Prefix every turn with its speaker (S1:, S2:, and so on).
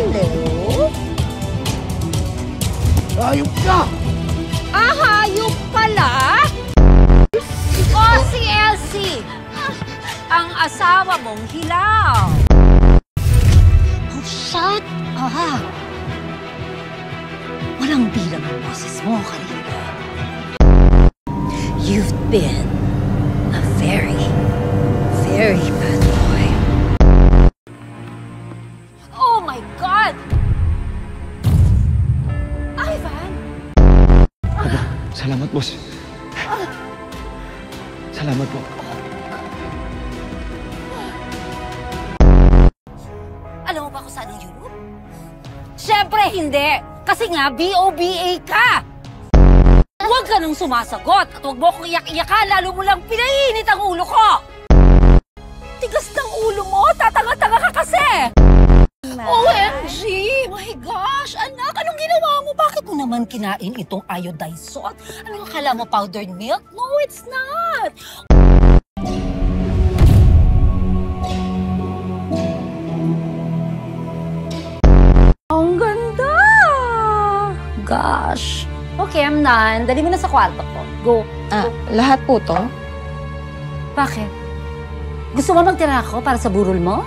S1: Hello?
S2: Hayop ka!
S1: Hayop pala? O si Elsie, ang asawa mong hilaw.
S3: Oh, shut up! Walang bilang ang boses mo, Karina. You've been a very, very bad boy.
S1: Oh my God! Ivan!
S2: Salamat, boss. Salamat po.
S1: Alam mo ba kung saan ang Europe? Siyempre hindi! Kasi nga, BOBA ka! Huwag ka nang sumasagot at huwag mo akong iyak-iyakan, lalo mo lang pinainit ang ulo ko! Tigas ng ulo mo! Tatanga-tanga ka kasi! OMG! My gosh! Anak, anong ginawa mo? Bakit mo naman kinain itong iodized salt? Anong akala mo, powdered milk? No, it's not! Ang ganda! Gosh! Okay, I'm done. Dali mo na sa kwarto ko. Go.
S4: Lahat po to?
S1: Bakit? Gusto mo magtira ako para sa burol mo?